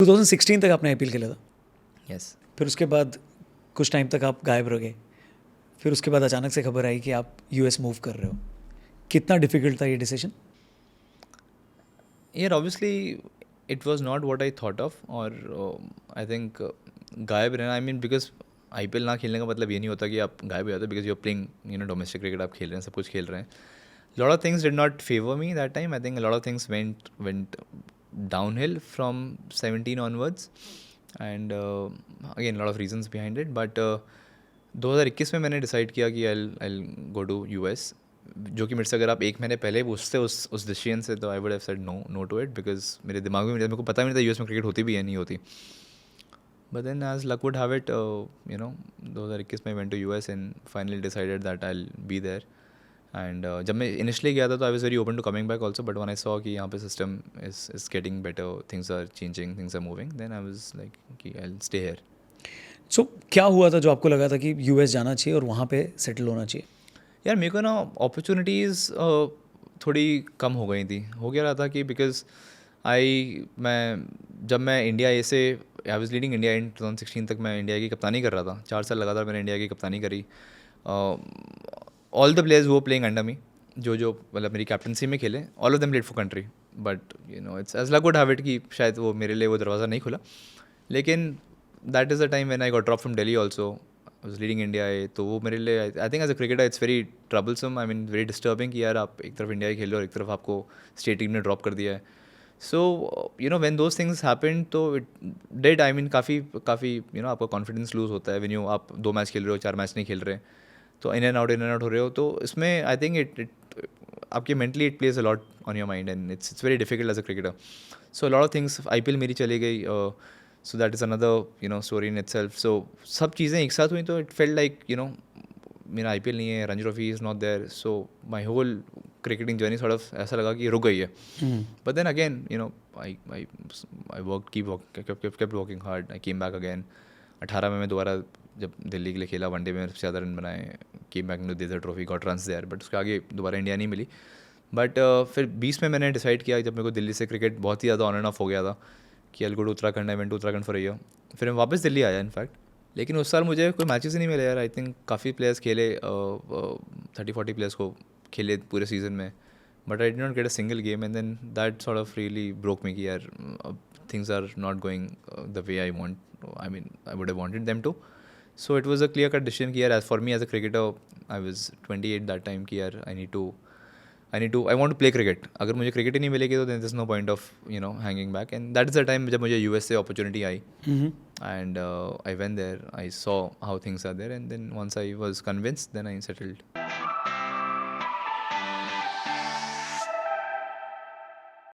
2016 तक आपने IPL खेला था, यस। फिर उसके बाद कुछ टाइम तक आप गायब रह गए, फिर उसके बाद अचानक से खबर आई कि आप US मूव कर रहे हो. कितना डिफिकल्ट था ये डिसीजन? यार obviously it was not what I thought of, और आई थिंक गायब रहना, आई मीन बिकॉज IPL ना खेलने का मतलब ये नहीं होता कि आप गायब हो जाते, because you are playing domestic cricket, आप खेल रहे हैं, सब कुछ खेल रहे हैं. Lot of things did not favour me that time. I think lot of things went downhill from 17 onwards, and again lot of reasons behind it, but 2021 में मैंने डिसाइड किया कि I'll go to US, जो कि मेरे से अगर आप एक महीने पहले पूछते उस डिसीजन से, तो I would have said no to it, because मेरे दिमाग में मेरे को पता भी नहीं था US में क्रिकेट होती भी है नहीं होती. But then as luck would have it, 2021 में went to US and finally decided that I will be there. And जब मैं इनिशियली गया था तो I was very open to coming back also, but when I saw कि यहाँ पे system is getting better, things are changing, things are moving, then I was like कि I will stay here. So क्या हुआ था जो आपको लगा था कि US जाना चाहिए और वहाँ पे सेटल होना चाहिए? यार मेरे को ना अपॉर्चुनिटीज़ थोड़ी कम हो गई थी. हो गया रहा था कि बिकॉज जब मैं इंडिया ए से, आई वाज लीडिंग इंडिया इन 2016 तक, मैं इंडिया की कप्तानी कर रहा था. 4 साल लगातार मैंने इंडिया की कप्तानी करी. ऑल द प्लेयर्स वो प्लेइंग अंडर मी, जो मतलब मेरी कैप्टनसी में खेले, all of them played for country. But it's as luck would have it कि शायद वो मेरे लिए वो दरवाज़ा नहीं खुला. लेकिन that is the time when I got drop from Delhi also. I was leading India, तो वो मेरे लिए, I think as a cricketer it's very troublesome, I mean very disturbing कि यार आप एक तरफ इंडिया खेल रहे हो और एक तरफ आपको स्टेट टीम ने ड्रॉप कर दिया है. So when those things happen, तो इट डेड, आई मीन काफ़ी आपका कॉन्फिडेंस लूज़ होता है. व्हेन आप 2 मैच खेल रहे हो, 4 मैच नहीं खेल रहे, तो इन एंड आउट हो रहे हो, तो इसमें आई थिंक इट आपके mentally it plays a lot on your mind, and it's very difficult as a cricketer. So lot of things, IPL मेरी चली गई, so that is another story in itself. So सब चीज़ें एक साथ हुई, तो इट फेल्ट लाइक मेरा IPL नहीं है, Ranji trophy is not there, so my whole cricketing journey sort of ऐसा लगा कि रुक गई है. But then again I work kept working hard. I came back again. 18 में मैं दोबारा जब दिल्ली के लिए खेला, वनडे में सबसे ज़्यादा रन बनाए, came back to their trophy, got runs there, but उसके आगे दोबारा इंडिया नहीं मिली. बट फिर 20 में मैंने डिसाइड किया, जब मेरे को दिल्ली से क्रिकेट बहुत ही ज़्यादा ऑन एंड ऑफ हो गया था, कि I will go to Uttarakhand. I went to Uttarakhand for a year. फिर मैं वापस दिल्ली आया इनफैक्ट. लेकिन उस साल मुझे कोई मैचेस ही नहीं मिले यार. आई थिंक काफ़ी प्लेयर्स खेले, 30-40 प्लेयर्स को खेले पूरे सीजन में, but I did not get a single game. And then that sort of really broke me कि यार things are not going the way I want, I mean I would have wanted them to. So it was a clear cut decision कि यार, as for me as a cricketer, I was 28 that time, कि यार I want to play cricket. अगर मुझे cricket ही नहीं मिलेगी तो then there's no point of hanging back. And that is the time जब मुझे US से opportunity I, and I went there, I saw how things are there, and then once I was convinced, then I settled.